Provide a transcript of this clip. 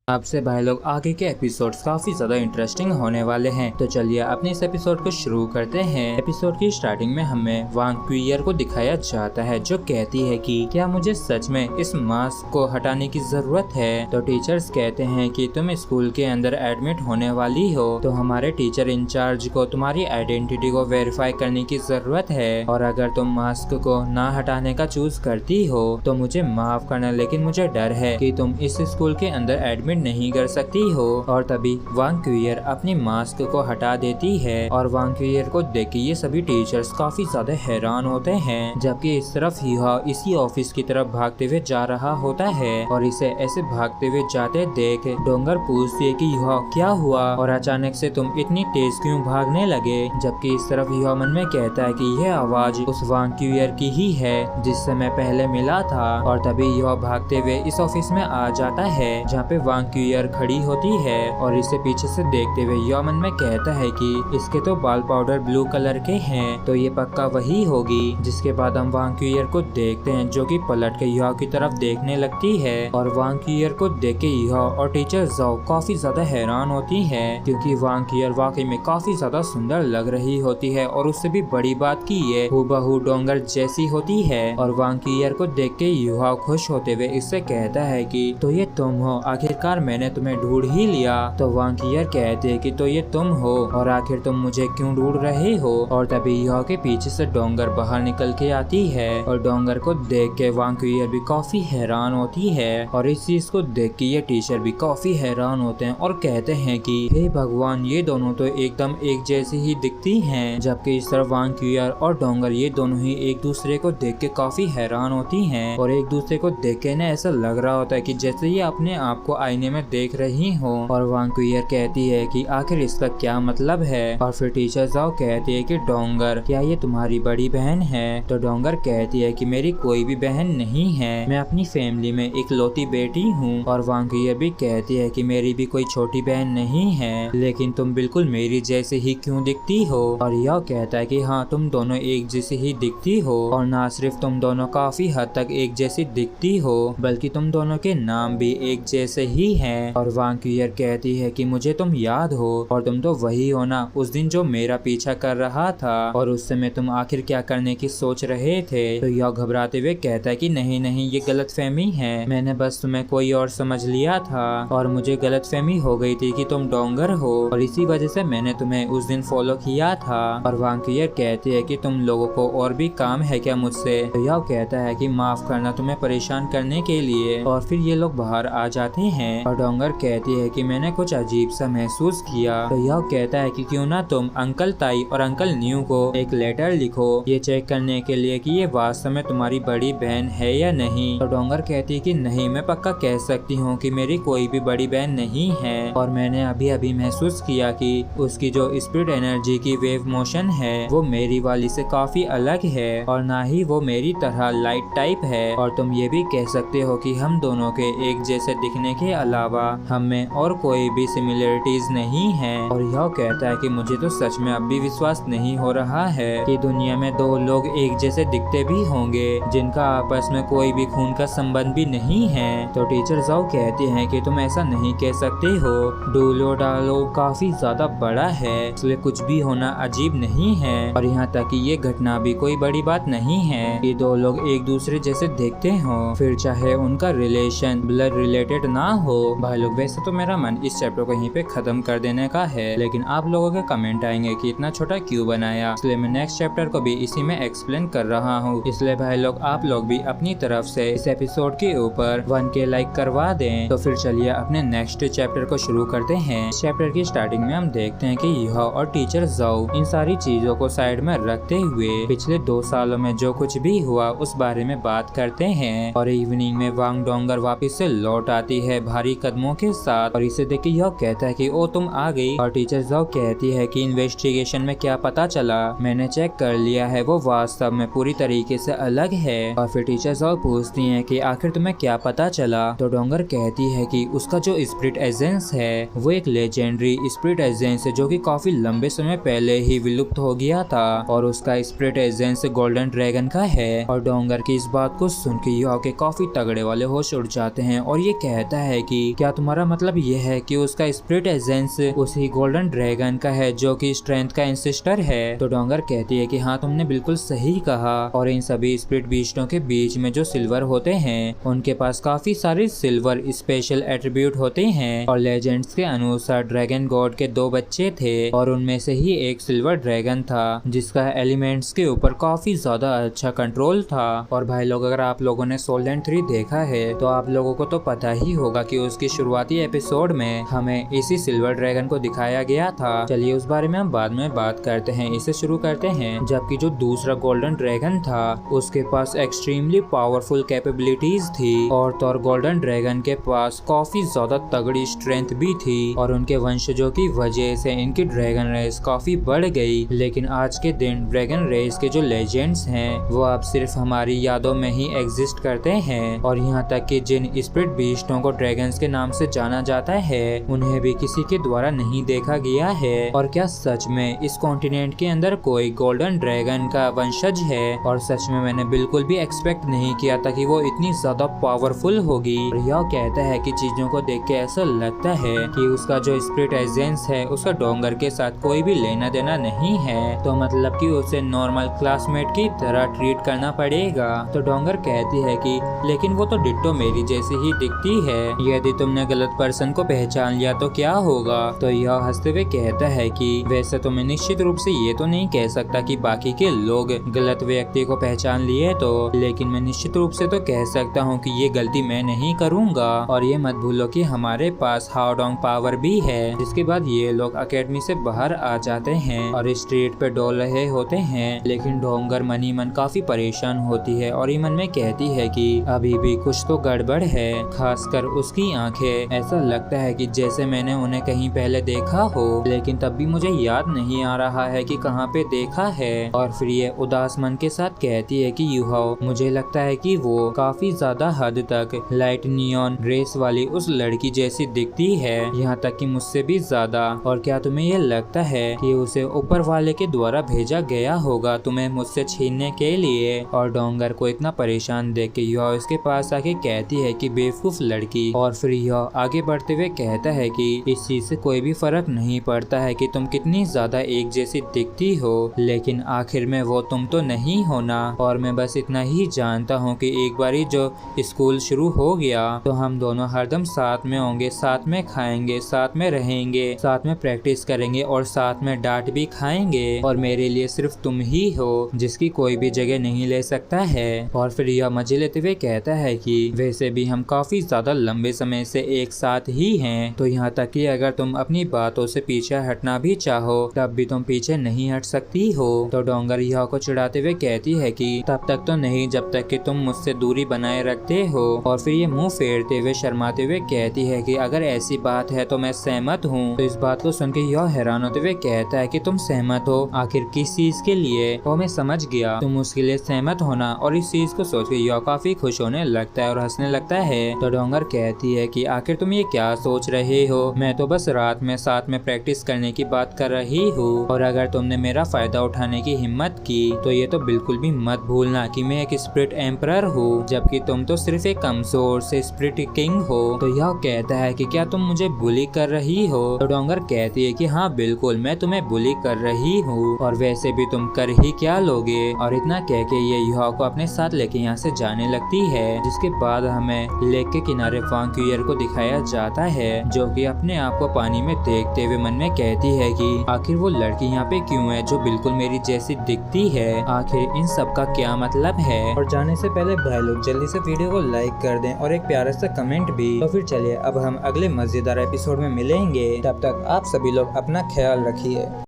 आपसे भाई लोग आगे के एपिसोड्स काफी ज्यादा इंटरेस्टिंग होने वाले हैं। तो चलिए अपने इस एपिसोड को शुरू करते हैं। एपिसोड की स्टार्टिंग में हमें वांग क्वियर को दिखाया जाता है जो कहती है कि क्या मुझे सच में इस मास्क को हटाने की जरूरत है। तो टीचर्स कहते हैं कि तुम स्कूल के अंदर एडमिट होने वाली हो, तो हमारे टीचर इंचार्ज को तुम्हारी आइडेंटिटी को वेरीफाई करने की जरूरत है, और अगर तुम मास्क को ना हटाने का चूज करती हो तो मुझे माफ करना, लेकिन मुझे डर है कि तुम इस स्कूल के अंदर एडमिट नहीं कर सकती हो। और तभी वांग क्वियर अपनी मास्क को हटा देती है, और वांग क्वियर को देख के ये सभी टीचर्स काफी ज्यादा हैरान होते हैं। जबकि इस तरफ यूहा इसी ऑफिस की तरफ भागते हुए जा रहा होता है, और इसे ऐसे भागते हुए जाते देख डोंगर पूछती है कि यूहा क्या हुआ और अचानक से तुम इतनी तेज क्यों भागने लगे। जबकि इस तरफ यूहा मन में कहता है कि यह आवाज उस वांग क्वियर की ही है जिससे मैं पहले मिला था। और तभी यूहा भागते हुए इस ऑफिस में आ जाता है जहाँ पे वांग क्वियर खड़ी होती है, और इसे पीछे से देखते हुए यूहा मन में कहता है कि इसके तो बाल पाउडर ब्लू कलर के हैं, तो ये पक्का वही होगी। जिसके बाद हम वांग क्वियर को देखते हैं जो कि पलट के यूहा की तरफ देखने लगती है, और वांग क्वियर को देख के यूहा और टीचर जाओ काफी ज्यादा हैरान होती है, क्योंकि वांग क्वियर वाकई में काफी ज्यादा सुंदर लग रही होती है, और उससे भी बड़ी बात की ये हूबहू डोंगर जैसी होती है। और वांग क्वियर को देख के यूहा खुश होते हुए इससे कहता है कि तो ये तुम हो, आखिरकार मैंने तुम्हें ढूंढ ही लिया। तो वांग क्वियर कहते हैं कि तो ये तुम हो, और आखिर तुम मुझे क्यों ढूंढ रहे हो। और तभी यूहा के पीछे से डोंगर बाहर निकल के आती है, और डोंगर को देख के वांग क्वियर भी काफी हैरान होती है, और इस चीज को देख के ये टीचर भी काफी हैरान होते हैं और कहते हैं कि हे भगवान, ये दोनों तो एकदम एक जैसी ही दिखती हैं। जबकि इस तरफ वांग क्वियर और डोंगर ये दोनों ही एक दूसरे को देख के काफी हैरान होती हैं, और एक दूसरे को देख के ना ऐसा लग रहा होता है कि जैसे ये अपने आप को आईने में देख रही हो। और वांग क्वियर कहती है कि आखिर इसका क्या मतलब है। और फिर टीचर जाओ कहती है कि डोंगर, क्या ये तुम्हारी बड़ी बहन है। तो डोंगर कहती है कि मेरी कोई भी बहन नहीं है, मैं अपनी फैमिली में इकलौती बेटी हूँ। और वांग क्वियर भी कहती है कि मेरी भी कोई छोटी बहन नहीं है, लेकिन तुम बिल्कुल मेरी जैसे ही क्यों दिखती हो। और यह कहता है कि हाँ, तुम दोनों एक जैसी ही दिखती हो, और ना सिर्फ तुम दोनों काफी हद तक एक जैसी दिखती हो, बल्कि तुम दोनों के नाम भी एक जैसे ही हैं। और वांग क्वियर कहती है कि मुझे तुम याद हो, और तुम तो वही हो ना उस दिन जो मेरा पीछा कर रहा था, और उस समय तुम आखिर क्या करने की सोच रहे थे। तो यह घबराते हुए कहता है कि नहीं नहीं, ये गलतफहमी है, मैंने बस तुम्हें कोई और समझ लिया था, और मुझे गलतफहमी हो गई थी कि तुम डोंगर हो, और इसी वजह से मैंने तुम्हें उस दिन फॉलो किया था। और वांग क्वियर कहती है कि तुम लोगों को और भी काम है क्या मुझसे। तो यह कहता है कि माफ करना तुम्हें परेशान करने के लिए। और फिर ये लोग बाहर आ जाते हैं, और डोंगर कहती है कि मैंने कुछ अजीब सा महसूस किया। तो यह कहता है कि क्यों ना तुम अंकल ताई और अंकल न्यू को एक लेटर लिखो, ये चेक करने के लिए कि ये वास्तव में तुम्हारी बड़ी बहन है या नहीं। तो डोंगर कहती है कि नहीं, मैं पक्का कह सकती हूँ कि मेरी कोई भी बड़ी बहन नहीं है, और मैंने अभी अभी महसूस किया कि उसकी जो स्पिरिट एनर्जी की वेव मोशन है वो मेरी वाली से काफी अलग है, और ना ही वो मेरी तरह लाइट टाइप है। और तुम ये भी कह सकते हो कि हम दोनों के एक जैसे दिखने के अलावा हम में और कोई भी सिमिलरिटीज नहीं है। और यह कहता है कि मुझे तो सच में अब भी विश्वास नहीं हो रहा है कि दुनिया में दो लोग एक जैसे दिखते भी होंगे जिनका आपस में कोई भी खून का संबंध भी नहीं है। तो टीचर जाओ कहते हैं कि तुम ऐसा नहीं कह सकते हो, डोलो डालो काफी ज्यादा बड़ा है, इसलिए कुछ भी होना अजीब नहीं है, और यहाँ तक कि ये घटना भी कोई बड़ी बात नहीं है कि दो लोग एक दूसरे जैसे दिखते हो, फिर चाहे उनका रिलेशन ब्लड रिलेटेड ना हो। भाई लोग वैसे तो मेरा मन इस चैप्टर को यहीं पे खत्म कर देने का है, लेकिन आप लोगों के कमेंट आएंगे कि इतना छोटा क्यों बनाया, इसलिए मैं नेक्स्ट चैप्टर को भी इसी में एक्सप्लेन कर रहा हूँ। इसलिए भाई लोग आप लोग भी अपनी तरफ से इस एपिसोड के ऊपर 1K लाइक करवा दें। तो फिर चलिए अपने नेक्स्ट चैप्टर को शुरू करते हैं। चैप्टर की स्टार्टिंग में हम देखते हैं कि यूहा और टीचर जाओ इन सारी चीजों को साइड में रखते हुए पिछले 2 सालों में जो कुछ भी हुआ उस बारे में बात करते हैं। और इवनिंग में वांग डोंगर वापस से लौट आती है भारी कदमों के साथ, और इसे देख के यह कहता है कि ओ तुम आ गई। और टीचर जाओ कहती है कि इन्वेस्टिगेशन में क्या पता चला, मैंने चेक कर लिया है, वो वास्तव में पूरी तरीके से अलग है। और फिर टीचर जाओ पूछती हैं कि आखिर तुम्हें क्या पता चला। तो डोंगर कहती है कि उसका जो स्पिरिट एजेंस है वो एक लेजेंडरी स्पिरिट एजेंस है जो कि काफी लंबे समय पहले ही विलुप्त हो गया था, और उसका स्पिरिट एजेंस गोल्डन ड्रैगन का है। और डोंगर की इस बात को सुन के यूहा के काफी तगड़े वाले होश उड़ जाते हैं, और ये कहता है कि क्या तुम्हारा मतलब यह है कि उसका स्पिरिट एसेंस उसी गोल्डन ड्रैगन का है जो कि स्ट्रेंथ का एंसेस्टर है। तो डोंगर कहती है कि हाँ, तुमने बिल्कुल सही कहा, और इन सभी स्पिरिट बीस्टों के बीच में जो सिल्वर होते हैं उनके पास काफी सारे सिल्वर स्पेशल एट्रीब्यूट होते हैं। और लेजेंड्स के अनुसार ड्रैगन गॉड के 2 बच्चे थे और उनमें से ही एक सिल्वर ड्रैगन था जिसका एलिमेंट्स के ऊपर काफी ज्यादा अच्छा कंट्रोल था। और भाई लोग, अगर आप लोगों ने सोल लैंड 3 देखा है तो आप लोगों को तो पता ही होगा कि उसकी शुरुआती एपिसोड में हमें इसी सिल्वर ड्रैगन को दिखाया गया था। चलिए उस बारे में हम बाद में बात करते हैं। इसे शुरू करते हैं। जबकि जो दूसरा गोल्डन ड्रैगन था उसके पास एक्सट्रीमली पावरफुल कैपेबिलिटीज थी और तो गोल्डन ड्रैगन के पास काफी ज्यादा तगड़ी स्ट्रेंथ भी थी और उनके वंशजों की वजह से इनकी ड्रैगन रेस काफी बढ़ गई। लेकिन आज के दिन ड्रैगन रेस के जो लेजेंड्स हैं वो अब सिर्फ हमारी यादों में ही एग्जिस्ट करते हैं। और यहाँ तक कि जिन स्पिरिट बीस्टों को ड्रैगन्स के नाम से जाना जाता है उन्हें भी किसी के द्वारा नहीं देखा गया है। और क्या सच में इस कॉन्टिनेंट के अंदर कोई गोल्डन ड्रैगन का वंशज है? और सच में मैंने बिल्कुल भी एक्सपेक्ट नहीं किया था कि वो इतनी ज्यादा पावरफुल होगी। और यह कहता है कि चीजों को देख के ऐसा लगता है कि उसका जो स्पिरिट एसेंस है उसका डोंगर के साथ कोई भी लेना देना नहीं है, तो मतलब कि उसे नॉर्मल क्लासमेट की तरह ट्रीट करना पड़ेगा। तो डोंगर कहती है कि लेकिन वो तो डिट्टो मेरी जैसी ही दिखती है, यदि तुमने गलत पर्सन को पहचान लिया तो क्या होगा? तो यह हंसते हुए कहता है कि वैसे तो मैं निश्चित रूप से ये तो नहीं कह सकता कि बाकी के लोग गलत व्यक्ति को पहचान लिए तो, लेकिन मैं निश्चित रूप से तो कह सकता हूँ कि ये गलती मैं नहीं करूँगा। और ये मत भूलो कि हमारे पास हाउडोंग पावर भी है। जिसके बाद ये लोग अकेडमी से बाहर आ जाते हैं और स्ट्रीट पे डोल रहे होते हैं। लेकिन डोंगर मन ही मन काफी परेशान होती है और ये मन में कहती है कि अभी भी कुछ तो गड़बड़ है, खासकर उसकी आंखें। ऐसा लगता है कि जैसे मैंने उन्हें कहीं पहले देखा हो, लेकिन तब भी मुझे याद नहीं आ रहा है कि कहाँ पे देखा है। और फिर ये उदास मन के साथ कहती है कि यूहाओ, मुझे लगता है कि वो काफी ज्यादा हद तक लाइट नियॉन ड्रेस वाली उस लड़की जैसी दिखती है, यहाँ तक कि मुझसे भी ज्यादा। और क्या तुम्हें ये लगता है कि उसे ऊपर वाले के द्वारा भेजा गया होगा तुम्हें मुझसे छीनने के लिए? और डोंगर को इतना परेशान देख के यह उसके पास आके कहती है कि बेवकूफ लड़की। और फिर यह आगे बढ़ते हुए कहता है कि इस चीज से कोई भी फर्क नहीं पड़ता है कि तुम कितनी ज्यादा एक जैसी दिखती हो, लेकिन आखिर में वो तुम तो नहीं हो ना। और मैं बस इतना ही जानता हूँ कि एक बारी जो स्कूल शुरू हो गया तो हम दोनों हरदम साथ में होंगे, साथ में खाएंगे, साथ में रहेंगे, साथ में प्रैक्टिस करेंगे और साथ में डांट भी खाएंगे। और मेरे लिए सिर्फ तुम ही हो जिसकी कोई भी जगह नहीं ले सकता है। और फिर यह मजे लेते हुए कहता है कि वैसे भी हम काफी ज्यादा लंबे समय से एक साथ ही हैं, तो यहाँ तक कि अगर तुम अपनी बातों से पीछे हटना भी चाहो तब भी तुम पीछे नहीं हट सकती हो। तो डोंगर यह को चिढ़ाते हुए कहती है कि तब तक तो नहीं जब तक कि तुम मुझसे दूरी बनाए रखते हो। और फिर ये मुंह फेरते हुए शर्माते हुए कहती है कि अगर ऐसी बात है तो मैं सहमत हूँ। तो इस बात को सुन के यह हैरान होते हुए कहता है कि तुम सहमत हो? आखिर किस चीज के लिए? वो मैं समझ गया, तुम उसके लिए सहमत होना। और इस चीज को सोच के यह काफी खुश होने लगता है और हंसने लगता है। तो डोंगर कहती है कि आखिर तुम ये क्या सोच रहे हो? मैं तो बस रात में साथ में प्रैक्टिस करने की बात कर रही हूँ, और अगर तुमने मेरा फायदा उठाने की हिम्मत की तो ये तो बिल्कुल भी मत भूलना कि मैं एक स्पिरिट एम्परर हूँ, जबकि तुम तो सिर्फ एक कमजोर से स्पिरिट किंग हो। तो यह कहता है कि क्या तुम मुझे बुली कर रही हो? तो डोंगर कहती है कि हाँ बिल्कुल, मैं तुम्हें बुली कर रही हूँ, और वैसे भी तुम कर ही क्या लोगे? और इतना कह के ये युहा को अपने साथ लेके यहाँ से जाने लगती है। जिसके बाद हमें लेक के किनारे वांक्यूअर को दिखाया जाता है जो कि अपने आप को पानी में देखते हुए मन में कहती है कि आखिर वो लड़की यहाँ पे क्यों है जो बिल्कुल मेरी जैसी दिखती है? आखिर इन सब का क्या मतलब है? और जाने से पहले भाई लोग जल्दी से वीडियो को लाइक कर दें और एक प्यारा सा कमेंट भी। तो फिर चलिए अब हम अगले मजेदार एपिसोड में मिलेंगे, तब तक आप सभी लोग अपना ख्याल रखिए।